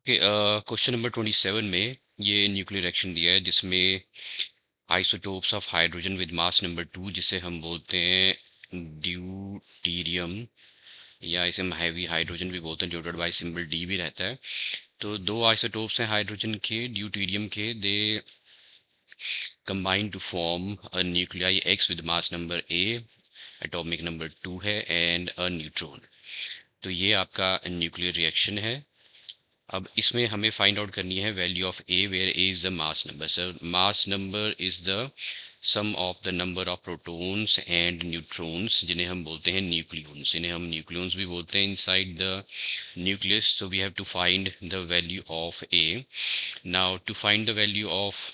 Question number 27 में ये nuclear reaction दिया है जिसमें isotopes of hydrogen with mass number 2, जिसे हम बोलते हैं ड्यूटीरियम, या इसे हम हैवी हाइड्रोजन भी बोलते हैं, डिनोटेड बाय सिंबल डी भी रहता है। तो दो आइसोटोप्स हैं हाइड्रोजन के, ड्यूटीरियम के। They combine to form a nuclei X with mass number A, atomic number 2 है, एंड अ न्यूट्रॉन। तो ये आपका न्यूक्लियर रिएक्शन है। अब इसमें हमें फाइंड आउट करनी है value of A, where A is the mass number. Sir mass number is the sum of the number of protons and neutrons, जिन्हें हम बोलते हैं न्यूक्लियॉन्स। इन्हें हम न्यूक्लियॉन्स भी बोलते हैं inside the nucleus. So we have to find the value of A. Now to find the value of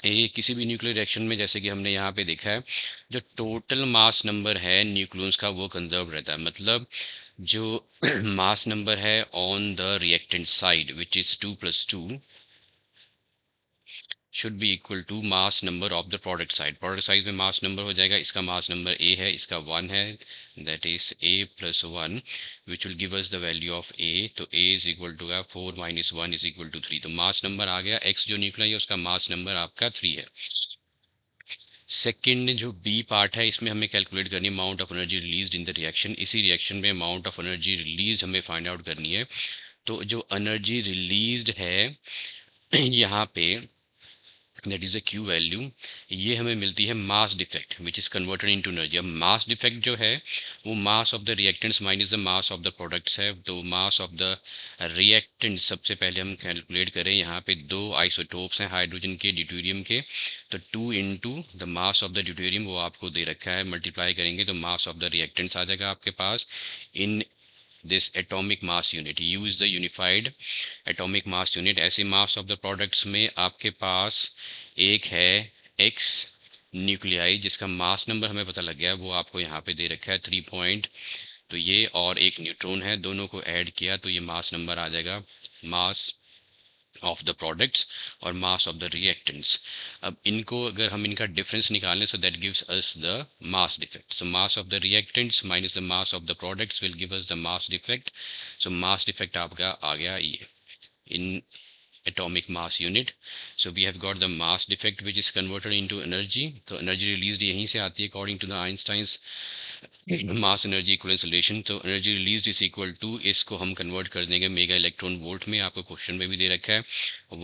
A किसी भी न्यूक्लियर रिएक्शन में, जैसे कि हमने यहाँ पे देखा है, जो टोटल मास नंबर है न्यूक्लियॉन्स का वो कंजर्व रहता है। मतलब जो मास नंबर है on the reactant side which is 2 + 2 should be equal to mass number of the product side. Product side में मास नंबर हो जाएगा, इसका मास नंबर ए है, इसका 1 है, that is A + 1 which will give us the value of A. तो A is equal to 4 - 1 is equal to 3। तो mass number आ गया, एक्स जो निकला है उसका मास नंबर आपका 3 है। सेकंड जो बी पार्ट है, इसमें हमें कैलकुलेट करनी है amount of energy released in the reaction. इसी रिएक्शन में अमाउंट ऑफ एनर्जी रिलीज हमें फाइंड आउट करनी है। तो जो एनर्जी रिलीज्ड है यहाँ पे, that is a Q value, ये हमें मिलती है mass defect which is converted into energy. अब मास डिफेक्ट जो है वो mass of the reactants minus the mass of the products है। तो मास ऑफ द रिएक्टेंट सबसे पहले हम कैलकुलेट करें। यहाँ पे दो आइसोटोप्स हैं हाइड्रोजन के, ड्यूटेरियम के। तो 2 into the mass of the deuterium, वो आपको दे रखा है, मल्टीप्लाई करेंगे तो मास ऑफ द रिएक्टेंट्स आ जाएगा आपके पास इन this atomic mass unit. U is the unified atomic mass unit। ऐसे मास ऑफ द प्रोडक्ट्स में आपके पास एक है x न्यूक्लियाई, जिसका मास नंबर हमें पता लग गया है, वो आपको यहाँ पे दे रखा है 3 पॉइंट। तो ये और एक न्यूट्रॉन है, दोनों को ऐड किया तो ये मास नंबर आ जाएगा, मास ऑफ द प्रोडक्ट्स और मास ऑफ द रिएक्टेंट्स। अब इनको अगर हम इनका डिफरेंस निकालें, so that gives us the mass defect. So mass of the reactants minus the mass of the products will give us the mass defect. So mass defect आपका आ गया ये in atomic mass unit। So we have got the mass defect which is converted into energy। तो energy released यहीं से आती है according to the Einstein's mass energy equivalence relation. तो energy released is equal to, इसको हम convert कर देंगे मेगा इलेक्ट्रॉन वोल्ट में। आपको क्वेश्चन में भी दे रखा है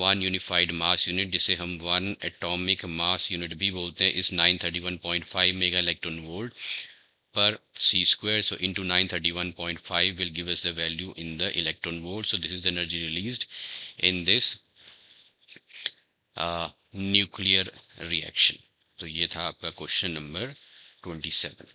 1 यूनिफाइड मास यूनिट, जिसे हम 1 एटॉमिक मास यूनिट भी बोलते हैं, इस 931.5 mega electron volt per c square। So into 931.5 will give us the value in the electron volt। So this is the energy released in this nuclear reaction। तो ये था आपका क्वेश्चन नंबर 27।